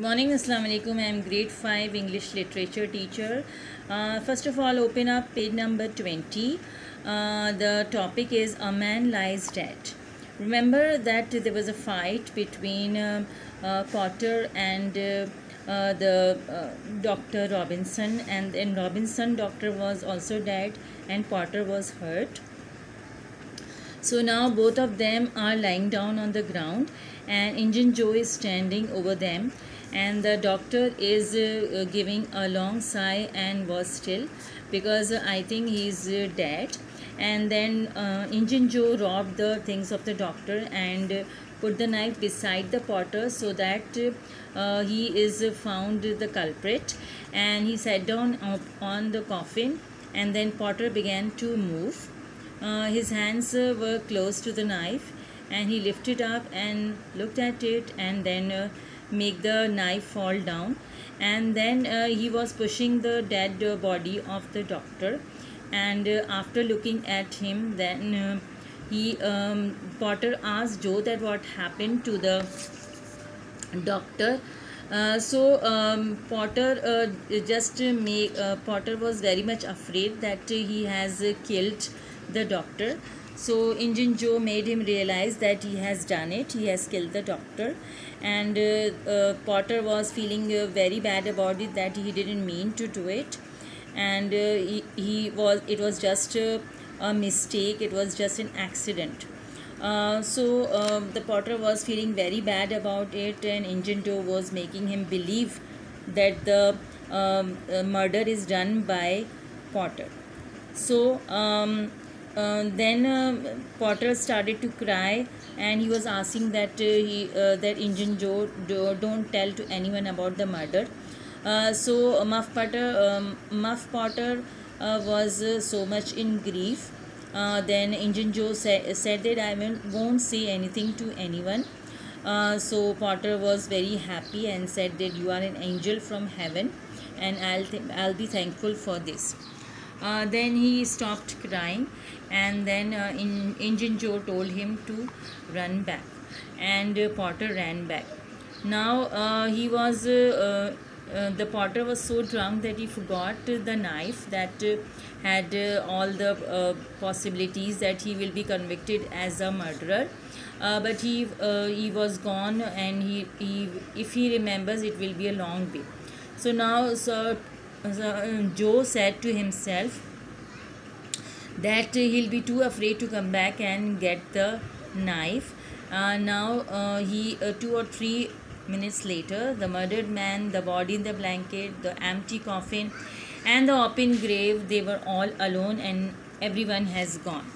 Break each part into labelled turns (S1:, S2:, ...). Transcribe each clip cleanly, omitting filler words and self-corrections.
S1: Morning, Assalamu alaikum. I am grade 5 English literature teacher. First of all, open up page number 20. The topic is A Man Lies Dead. Remember that there was a fight between Potter and the Dr. Robinson, and in Robinson, Doctor was also dead and Potter was hurt. So now both of them are lying down on the ground and Injun Joe is standing over them, and the doctor is giving a long sigh and was still because I think he's dead. And then Injun Joe robbed the things of the doctor and put the knife beside the Potter so that he is found the culprit, and he sat down on the coffin, and then Potter began to move. His hands were close to the knife, and he lifted up and looked at it and then make the knife fall down, and then he was pushing the dead body of the doctor, and after looking at him, then Potter asked Joe that what happened to the doctor. Potter was very much afraid that he has killed the doctor. So Injun Joe made him realize that he has done it, he has killed the doctor, and Potter was feeling very bad about it, that he didn't mean to do it, and it was just a mistake, it was just an accident. The Potter was feeling very bad about it, and Injun Joe was making him believe that the murder is done by Potter. Then Potter started to cry, and he was asking that that Injun Joe don't tell to anyone about the murder. Muff Potter was so much in grief. Then Injun Joe said that I won't say anything to anyone. So Potter was very happy and said that you are an angel from heaven, and I'll be thankful for this. Then he stopped crying, and then Injun Joe told him to run back, and Potter ran back. Now the Potter was so drunk that he forgot the knife that had all the possibilities that he will be convicted as a murderer. But he was gone, and if he remembers, it will be a long day. So now Joe said to himself that he'll be too afraid to come back and get the knife. 2 or 3 minutes later, the murdered man, the body in the blanket, the empty coffin, and the open grave, they were all alone, and everyone has gone.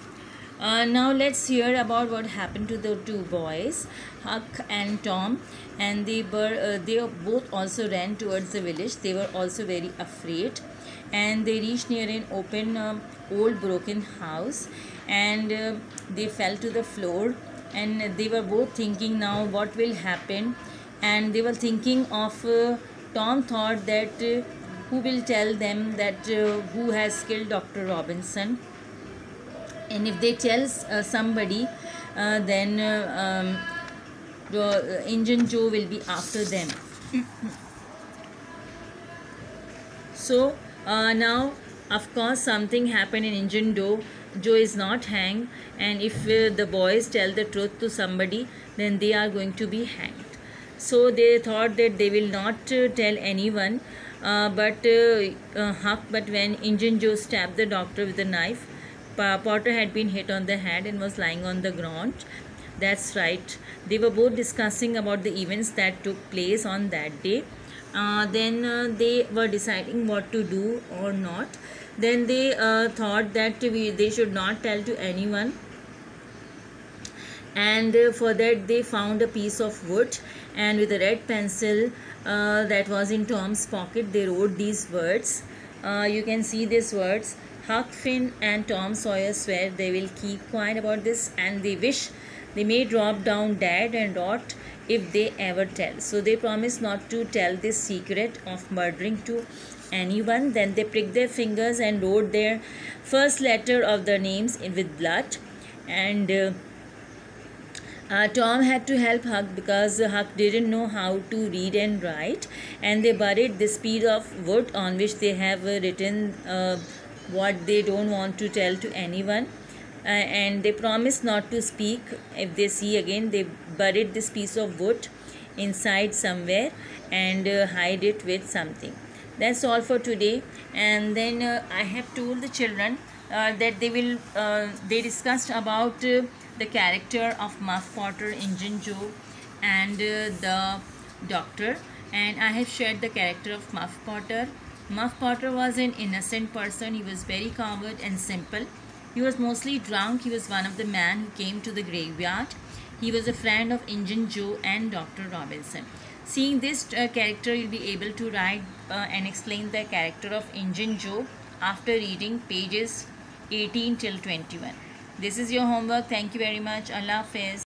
S1: Now let's hear about what happened to the two boys, Huck and Tom, and they both also ran towards the village. They were also very afraid, and they reached near an open old broken house, and they fell to the floor, and they were both thinking now what will happen, and they were thinking of Tom thought that who will tell them that who has killed Dr. Robinson, and if they tell somebody, then Injun Joe will be after them. So now, of course, something happened in Injun Joe. Joe is not hanged, and if the boys tell the truth to somebody, then they are going to be hanged. So they thought that they will not tell anyone, but when Injun Joe stabbed the doctor with a knife, Potter had been hit on the head and was lying on the ground. That's right. They were both discussing about the events that took place on that day. Then they were deciding what to do or not. Then they thought that they should not tell to anyone, and for that they found a piece of wood, and with a red pencil that was in Tom's pocket, they wrote these words. You can see these words: Huck Finn and Tom Sawyer swear they will keep quiet about this, and they wish they may drop down dead and rot if they ever tell. So they promised not to tell this secret of murdering to anyone. Then they pricked their fingers and wrote their first letter of their names with blood, and Tom had to help Huck because Huck didn't know how to read and write, and they buried this piece of wood on which they have written what they don't want to tell to anyone. And they promised not to speak if they see again. They buried this piece of wood inside somewhere and hide it with something. That's all for today. And then I have told the children that they discussed about the character of Muff Potter, Injun Joe, and the doctor. And I have shared the character of Muff Potter. Muff Potter was an innocent person. He was very coward and simple. He was mostly drunk. He was one of the men who came to the graveyard. He was a friend of Injun Joe and Dr. Robinson. Seeing this character, you'll be able to write and explain the character of Injun Joe after reading pages 18 till 21. This is your homework. Thank you very much. Allah Hafiz.